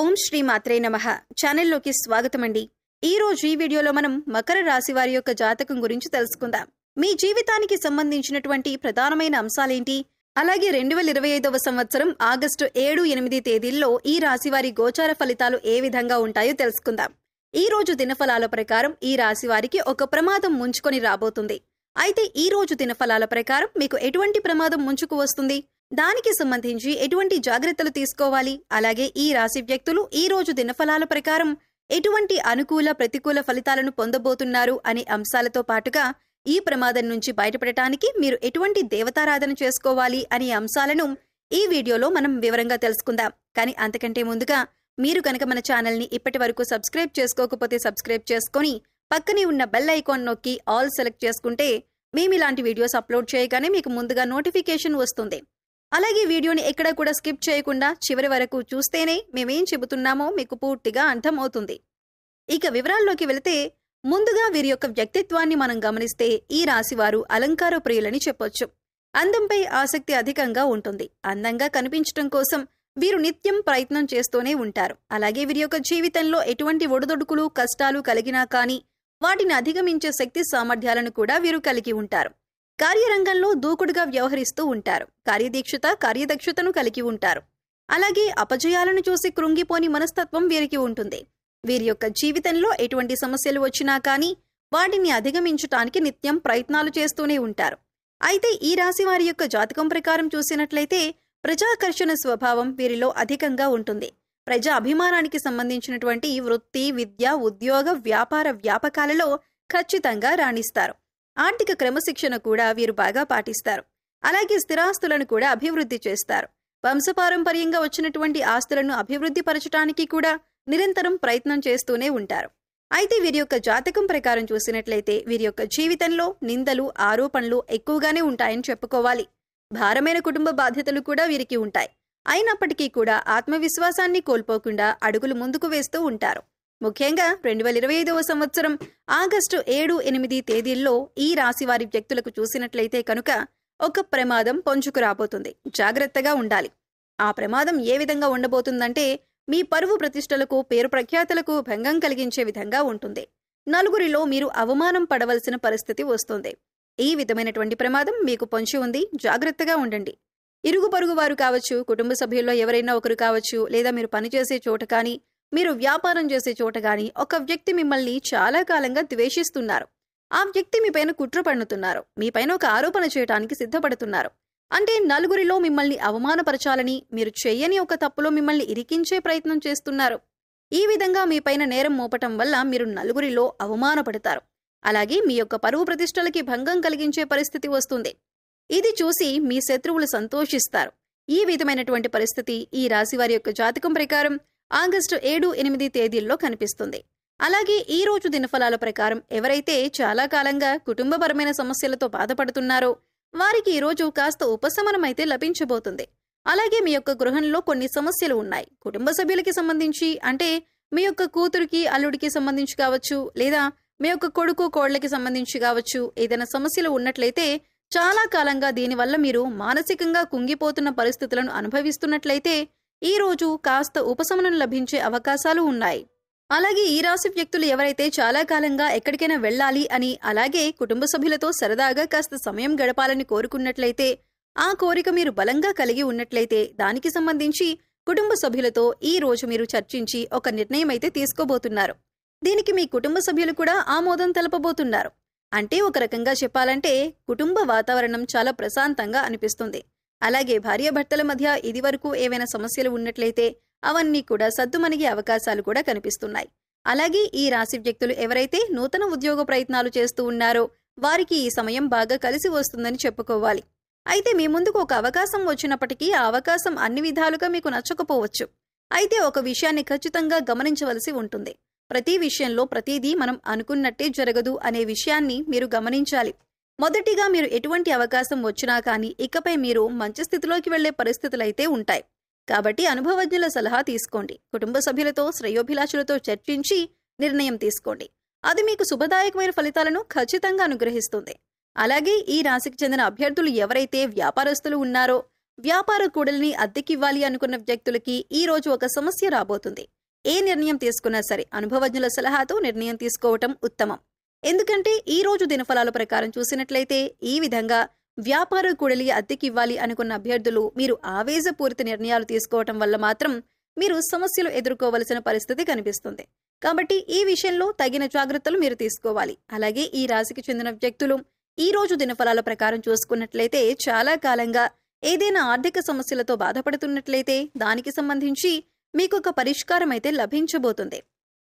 ఓం శ్రీ మాత్రే నమః ఛానల్లోకి స్వాగతమండి. ఈ రోజు ఈ వీడియోలో మనం మకర రాశి వారి యొక్క జాతకం గురించి తెలుసుకుందాం. మీ జీవితానికి సంబంధించినటువంటి ప్రధానమైన అంశాలేంటి, అలాగే 2025వ సంవత్సరం ఆగస్టు 7-8 తేదీల్లో ఈ రాశి వారి గోచార ఫలితాలు ఏ విధంగా ఉంటాయో తెలుసుకుందాం. ఈ రోజు దినఫలాల ప్రకారం ఈ రాశి వారికి ఒక ప్రమాదం ముంచుకొని రాబోతుంది. అయితే ఈ రోజు దినఫలాల ప్రకారం మీకు ఎటువంటి ప్రమాదం ముంచుకు వస్తుంది, దానికి సంబంధించి ఎటువంటి జాగ్రత్తలు తీసుకోవాలి, అలాగే ఈ రాశి వ్యక్తులు ఈ రోజు దినఫలాల ప్రకారం ఎటువంటి అనుకూల ప్రతికూల ఫలితాలను పొందబోతున్నారు అనే అంశాలతో పాటుగా ఈ ప్రమాదం నుంచి బయటపడటానికి మీరు ఎటువంటి దేవతారాధన చేసుకోవాలి అనే అంశాలను ఈ వీడియోలో మనం వివరంగా తెలుసుకుందాం. కానీ అంతకంటే ముందుగా మీరు కనుక మన ఛానల్ని ఇప్పటి వరకు సబ్స్క్రైబ్ చేసుకోకపోతే సబ్స్క్రైబ్ చేసుకొని పక్కనే ఉన్న బెల్ ఐకాన్ నొక్కి ఆల్ సెలెక్ట్ చేసుకుంటే మేము ఇలాంటి వీడియోస్ అప్లోడ్ చేయగానే మీకు ముందుగా నోటిఫికేషన్ వస్తుంది. అలాగే వీడియోని ఎక్కడ కూడా స్కిప్ చేయకుండా చివరి వరకు చూస్తేనే మేమేం చెబుతున్నామో మీకు పూర్తిగా అర్థమవుతుంది. ఇక వివరాల్లోకి వెళితే ముందుగా వీరి యొక్క వ్యక్తిత్వాన్ని మనం గమనిస్తే ఈ రాశివారు అలంకార ప్రియులని చెప్పొచ్చు. అందంపై ఆసక్తి అధికంగా ఉంటుంది. అందంగా కనిపించడం కోసం వీరు నిత్యం ప్రయత్నం చేస్తూనే ఉంటారు. అలాగే వీరి యొక్క జీవితంలో ఎటువంటి ఒడిదొడుకులు కష్టాలు కలిగినా కానీ వాటిని అధిగమించే శక్తి సామర్థ్యాలను కూడా వీరు కలిగి ఉంటారు. కార్యరంగంలో దూకుడుగా వ్యవహరిస్తూ ఉంటారు. కార్యదక్షతను కలిగి ఉంటారు. అలాగే అపజయాలను చూసి కృంగిపోని మనస్తత్వం వీరికి ఉంటుంది. వీరి యొక్క జీవితంలో ఎటువంటి సమస్యలు వచ్చినా కానీ వాటిని అధిగమించటానికి నిత్యం ప్రయత్నాలు చేస్తూనే ఉంటారు. అయితే ఈ రాశి వారి యొక్క జాతకం ప్రకారం చూసినట్లయితే ప్రజాకర్షణ స్వభావం వీరిలో అధికంగా ఉంటుంది. ప్రజా అభిమానానికి సంబంధించినటువంటి వృత్తి, విద్య, ఉద్యోగ, వ్యాపార వ్యాపకాలలో ఖచ్చితంగా రాణిస్తారు. ఆర్థిక క్రమశిక్షణ కూడా వీరు బాగా పాటిస్తారు. అలాగే స్థిరాస్తులను కూడా అభివృద్ధి చేస్తారు. వంశపారంపర్యంగా వచ్చినటువంటి ఆస్తులను అభివృద్ధి పరచడానికి కూడా నిరంతరం ప్రయత్నం చేస్తూనే ఉంటారు. అయితే వీరి యొక్క జాతకం ప్రకారం చూసినట్లయితే వీరి యొక్క జీవితంలో నిందలు, ఆరోపణలు ఎక్కువగానే ఉంటాయని చెప్పుకోవాలి. భారమైన కుటుంబ బాధ్యతలు కూడా వీరికి ఉంటాయి. అయినప్పటికీ కూడా ఆత్మవిశ్వాసాన్ని కోల్పోకుండా అడుగులు ముందుకు వేస్తూ ఉంటారు. ముఖ్యంగా 2025వ సంవత్సరం ఆగస్టు 7-8 తేదీల్లో ఈ రాశి వారి వ్యక్తులకు చూసినట్లయితే కనుక ఒక ప్రమాదం పొంచుకు రాబోతుంది. జాగ్రత్తగా ఉండాలి. ఆ ప్రమాదం ఏ విధంగా ఉండబోతుందంటే మీ పరువు ప్రతిష్టలకు, పేరు ప్రఖ్యాతలకు భంగం కలిగించే విధంగా ఉంటుంది. నలుగురిలో మీరు అవమానం పడవలసిన పరిస్థితి వస్తుంది. ఈ విధమైనటువంటి ప్రమాదం మీకు పొంచి ఉంది. జాగ్రత్తగా ఉండండి. ఇరుగు పొరుగు వారు కావచ్చు, కుటుంబ సభ్యుల్లో ఎవరైనా ఒకరు కావచ్చు, లేదా మీరు పనిచేసే చోట కానీ, మీరు వ్యాపారం చేసే చోట గాని ఒక వ్యక్తి మిమ్మల్ని చాలా కాలంగా ద్వేషిస్తున్నారు. ఆ వ్యక్తి మీపైన కుట్ర పన్నుతున్నారు. మీపైన ఒక ఆరోపణ చేయడానికి సిద్ధపడుతున్నారు. అంటే నలుగురిలో మిమ్మల్ని అవమానపరచాలని, మీరు చెయ్యని ఒక తప్పులో మిమ్మల్ని ఇరికించే ప్రయత్నం చేస్తున్నారు. ఈ విధంగా మీపైన నేరం మోపటం వల్ల మీరు నలుగురిలో అవమానపడతారు. అలాగే మీ యొక్క పరువు ప్రతిష్టలకి భంగం కలిగించే పరిస్థితి వస్తుంది. ఇది చూసి మీ శత్రువులు సంతోషిస్తారు. ఈ విధమైనటువంటి పరిస్థితి ఈ రాశి వారి యొక్క జాతకం ప్రకారం ఆగస్టు 7-8 తేదీల్లో కనిపిస్తుంది. అలాగే ఈ రోజు దినఫలాల ప్రకారం ఎవరైతే చాలా కాలంగా కుటుంబపరమైన సమస్యలతో బాధపడుతున్నారో వారికి ఈ రోజు కాస్త ఉపశమనం అయితే లభించబోతుంది. అలాగే మీ యొక్క గృహంలో కొన్ని సమస్యలు ఉన్నాయి. కుటుంబ సభ్యులకి సంబంధించి, అంటే మీ యొక్క కూతురికి, అల్లుడికి సంబంధించి కావచ్చు, లేదా మీ యొక్క కొడుకు, కోళ్లకి సంబంధించి కావచ్చు, ఏదైనా సమస్యలు ఉన్నట్లయితే చాలా కాలంగా దీనివల్ల మీరు మానసికంగా కుంగిపోతున్న పరిస్థితులను అనుభవిస్తున్నట్లయితే ఈ రోజు కాస్త ఉపశమనం లభించే అవకాశాలు ఉన్నాయి. అలాగే ఈ రాశి వ్యక్తులు ఎవరైతే చాలా కాలంగా ఎక్కడికైనా వెళ్ళాలి అని, అలాగే కుటుంబ సభ్యులతో సరదాగా కాస్త సమయం గడపాలని కోరుకున్నట్లయితే, ఆ కోరిక మీరు బలంగా కలిగి ఉన్నట్లయితే దానికి సంబంధించి కుటుంబ సభ్యులతో ఈ రోజు మీరు చర్చించి ఒక నిర్ణయం అయితే తీసుకోబోతున్నారు. దీనికి మీ కుటుంబ సభ్యులు కూడా ఆమోదం తెలపబోతున్నారు. అంటే ఒక రకంగా చెప్పాలంటే కుటుంబ వాతావరణం చాలా ప్రశాంతంగా అనిపిస్తుంది. అలాగే భార్యాభర్తల మధ్య ఇదివరకు ఏవైనా సమస్యలు ఉన్నట్లయితే అవన్నీ కూడా సద్దుమణిగే అవకాశాలు కూడా కనిపిస్తున్నాయి. అలాగే ఈ రాశి వ్యక్తులు ఎవరైతే నూతన ఉద్యోగ ప్రయత్నాలు చేస్తూ ఉన్నారో వారికి ఈ సమయం బాగా కలిసి వస్తుందని చెప్పుకోవాలి. అయితే మీ ముందుకు ఒక అవకాశం వచ్చినప్పటికీ ఆ అవకాశం అన్ని విధాలుగా మీకు నచ్చకపోవచ్చు. అయితే ఒక విషయాన్ని ఖచ్చితంగా గమనించవలసి ఉంటుంది. ప్రతి విషయంలో ప్రతిదీ మనం అనుకున్నట్టే జరగదు అనే విషయాన్ని మీరు గమనించాలి. మొదటిగా మీరు ఎటువంటి అవకాశం వచ్చినా కానీ ఇకపై మీరు మంచి స్థితిలోకి వెళ్లే పరిస్థితులైతే ఉంటాయి. కాబట్టి అనుభవజ్ఞుల సలహా తీసుకోండి. కుటుంబ సభ్యులతో, శ్రేయోభిలాషులతో చర్చించి నిర్ణయం తీసుకోండి. అది మీకు శుభదాయకమైన ఫలితాలను ఖచ్చితంగా అనుగ్రహిస్తుంది. అలాగే ఈ రాశికి చెందిన అభ్యర్థులు ఎవరైతే వ్యాపారస్తులు ఉన్నారో వ్యాపార కూడలిని అద్దెకివ్వాలి అనుకున్న వ్యక్తులకి ఈ రోజు ఒక సమస్య రాబోతుంది. ఏ నిర్ణయం తీసుకున్నా సరే అనుభవజ్ఞుల సలహాతో నిర్ణయం తీసుకోవటం ఉత్తమం. ఎందుకంటే ఈ రోజు దినఫలాల ప్రకారం చూసినట్లయితే ఈ విధంగా వ్యాపార కూడలి అద్దెకివ్వాలి అనుకున్న అభ్యర్థులు మీరు ఆవేశపూరిత నిర్ణయాలు తీసుకోవటం వల్ల మాత్రం మీరు సమస్యలు ఎదుర్కోవలసిన పరిస్థితి కనిపిస్తుంది. కాబట్టి ఈ విషయంలో తగిన జాగ్రత్తలు మీరు తీసుకోవాలి. అలాగే ఈ రాశికి చెందిన వ్యక్తులు ఈ రోజు దినఫలాల ప్రకారం చూసుకున్నట్లయితే చాలా కాలంగా ఏదైనా ఆర్థిక సమస్యలతో బాధపడుతున్నట్లయితే దానికి సంబంధించి మీకు ఒక పరిష్కారం అయితే లభించబోతుంది.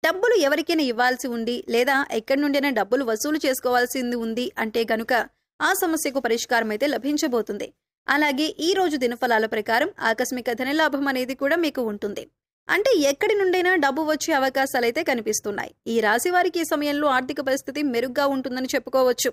డబ్బులు ఎవరికైనా ఇవ్వాల్సి ఉండి లేదా ఎక్కడి నుండైనా డబ్బులు వసూలు చేసుకోవాల్సింది ఉంది అంటే గనుక ఆ సమస్యకు పరిష్కారం అయితే లభించబోతుంది. అలాగే ఈ రోజు దినఫలాల ప్రకారం ఆకస్మిక ధనలాభం అనేది కూడా మీకు ఉంటుంది. అంటే ఎక్కడి నుండైనా డబ్బు వచ్చే అవకాశాలైతే కనిపిస్తున్నాయి. ఈ రాశి వారికి ఈ సమయంలో ఆర్థిక పరిస్థితి మెరుగ్గా ఉంటుందని చెప్పుకోవచ్చు.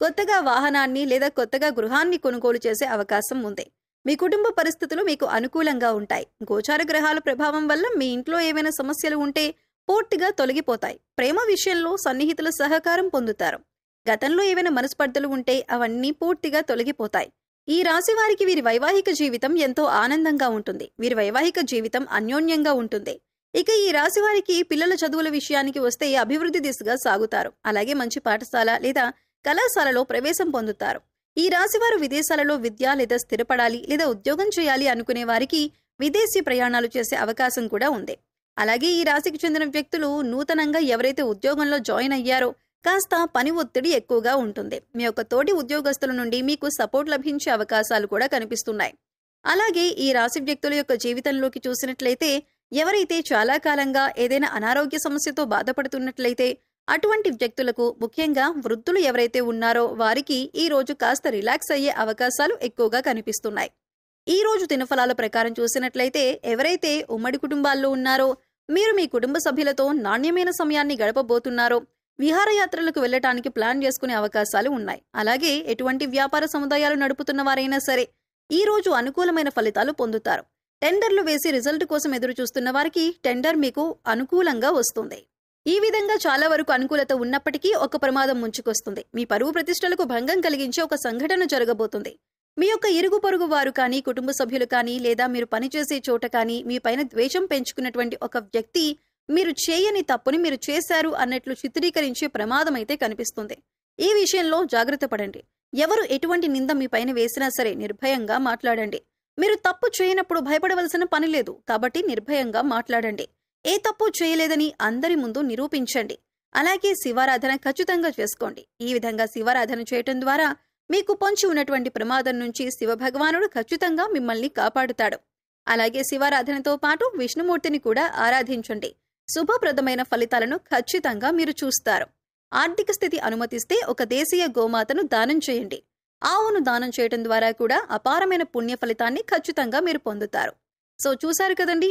కొత్తగా వాహనాన్ని లేదా కొత్తగా గృహాన్ని కొనుగోలు చేసే అవకాశం ఉంది. మీ కుటుంబ పరిస్థితులు మీకు అనుకూలంగా ఉంటాయి. గోచార గ్రహాల ప్రభావం వల్ల మీ ఇంట్లో ఏమైనా సమస్యలు ఉంటే పూర్తిగా తొలగిపోతాయి. ప్రేమ విషయంలో సన్నిహితుల సహకారం పొందుతారు. గతంలో ఏవైనా మనస్పర్ధలు ఉంటే అవన్నీ పూర్తిగా తొలగిపోతాయి. ఈ రాశి వారికి వీరి వైవాహిక జీవితం ఎంతో ఆనందంగా ఉంటుంది. వీరి వైవాహిక జీవితం అన్యోన్యంగా ఉంటుంది. ఇక ఈ రాశి వారికి పిల్లల చదువుల విషయానికి వస్తే అభివృద్ధి దిశగా సాగుతారు. అలాగే మంచి పాఠశాల లేదా కళాశాలలో ప్రవేశం పొందుతారు. ఈ రాశివారు విదేశాలలో విద్య లేదా స్థిరపడాలి లేదా ఉద్యోగం చేయాలి అనుకునే వారికి విదేశీ ప్రయాణాలు చేసే అవకాశం కూడా ఉంది. అలాగే ఈ రాశికి చెందిన వ్యక్తులు నూతనంగా ఎవరైతే ఉద్యోగంలో జాయిన్ అయ్యారో కాస్త పని ఒత్తిడి ఎక్కువగా ఉంటుంది. మీ యొక్క తోటి ఉద్యోగస్తుల నుండి మీకు సపోర్ట్ లభించే అవకాశాలు కూడా కనిపిస్తున్నాయి. అలాగే ఈ రాశి వ్యక్తుల యొక్క జీవితంలోకి చూసినట్లయితే ఎవరైతే చాలా కాలంగా ఏదైనా అనారోగ్య సమస్యతో బాధపడుతున్నట్లయితే అటువంటి వ్యక్తులకు, ముఖ్యంగా వృద్ధులు ఎవరైతే ఉన్నారో వారికి ఈ రోజు కాస్త రిలాక్స్ అయ్యే అవకాశాలు ఎక్కువగా కనిపిస్తున్నాయి. ఈ రోజు దినఫలాల ప్రకారం చూసినట్లయితే ఎవరైతే ఉమ్మడి కుటుంబాల్లో ఉన్నారో మీరు మీ కుటుంబ సభ్యులతో నాణ్యమైన సమయాన్ని గడపబోతున్నారో విహారయాత్రలకు వెళ్లటానికి ప్లాన్ చేసుకునే అవకాశాలు ఉన్నాయి. అలాగే ఎటువంటి వ్యాపార సముదాయాలు నడుపుతున్న వారైనా సరే ఈ రోజు అనుకూలమైన ఫలితాలు పొందుతారు. టెండర్లు వేసి రిజల్ట్ కోసం ఎదురు చూస్తున్న వారికి టెండర్ మీకు అనుకూలంగా వస్తుంది. ఈ విధంగా చాలా వరకు అనుకూలత ఉన్నప్పటికీ ఒక ప్రమాదం ముంచుకొస్తుంది. మీ పరువు ప్రతిష్టలకు భంగం కలిగించే ఒక సంఘటన జరగబోతుంది. మీ యొక్క ఇరుగు పొరుగు వారు కానీ, కుటుంబ సభ్యులు కానీ, లేదా మీరు పనిచేసే చోట కానీ మీ పైన ద్వేషం పెంచుకున్నటువంటి ఒక వ్యక్తి మీరు చేయని తప్పుని మీరు చేశారు అన్నట్లు చిత్రీకరించే ప్రమాదం అయితే కనిపిస్తుంది. ఈ విషయంలో జాగ్రత్త పడండి. ఎవరు ఎటువంటి నింద మీ పైన వేసినా సరే నిర్భయంగా మాట్లాడండి. మీరు తప్పు చేయనప్పుడు భయపడవలసిన పని లేదు. కాబట్టి నిర్భయంగా మాట్లాడండి. ఏ తప్పు చేయలేదని అందరి ముందు నిరూపించండి. అలాగే శివారాధన ఖచ్చితంగా చేసుకోండి. ఈ విధంగా శివారాధన చేయటం ద్వారా మీకు పొంచి ఉన్నటువంటి ప్రమాదం నుంచి శివభగవానుడు ఖచ్చితంగా మిమ్మల్ని కాపాడుతాడు. అలాగే శివారాధనతో పాటు విష్ణుమూర్తిని కూడా ఆరాధించండి. శుభప్రదమైన ఫలితాలను ఖచ్చితంగా మీరు చూస్తారు. ఆర్థిక స్థితి అనుమతిస్తే ఒక దేశీయ గోమాతను దానం చేయండి. ఆవును దానం చేయటం ద్వారా కూడా అపారమైన పుణ్య ఫలితాన్ని ఖచ్చితంగా మీరు పొందుతారు. సో చూశారు కదండి,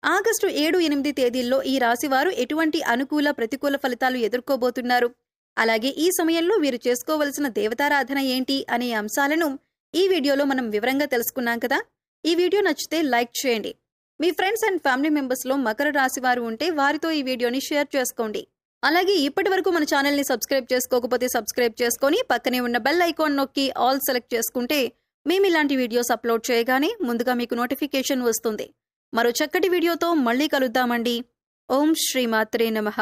ఆగస్టు 7-8 తేదీల్లో ఈ రాశివారు ఎటువంటి అనుకూల ప్రతికూల ఫలితాలు ఎదుర్కోబోతున్నారు, అలాగే ఈ సమయంలో వీరు చేసుకోవలసిన దేవతారాధన ఏంటి అనే అంశాలను ఈ వీడియోలో మనం వివరంగా తెలుసుకున్నాం కదా. ఈ వీడియో నచ్చితే లైక్ చేయండి. మీ ఫ్రెండ్స్ అండ్ ఫ్యామిలీ మెంబర్స్లో మకర రాశి వారు ఉంటే వారితో ఈ వీడియోని షేర్ చేసుకోండి. అలాగే ఇప్పటి వరకు మన ఛానల్ని సబ్స్క్రైబ్ చేసుకోకపోతే సబ్స్క్రైబ్ చేసుకొని పక్కనే ఉన్న బెల్ ఐకాన్ నొక్కి ఆల్ సెలెక్ట్ చేసుకుంటే మేము ఇలాంటి వీడియోస్ అప్లోడ్ చేయగానే ముందుగా మీకు నోటిఫికేషన్ వస్తుంది. మరో చక్కటి వీడియోతో మళ్ళీ కలుద్దామండి. ఓం శ్రీమాత్రే నమః.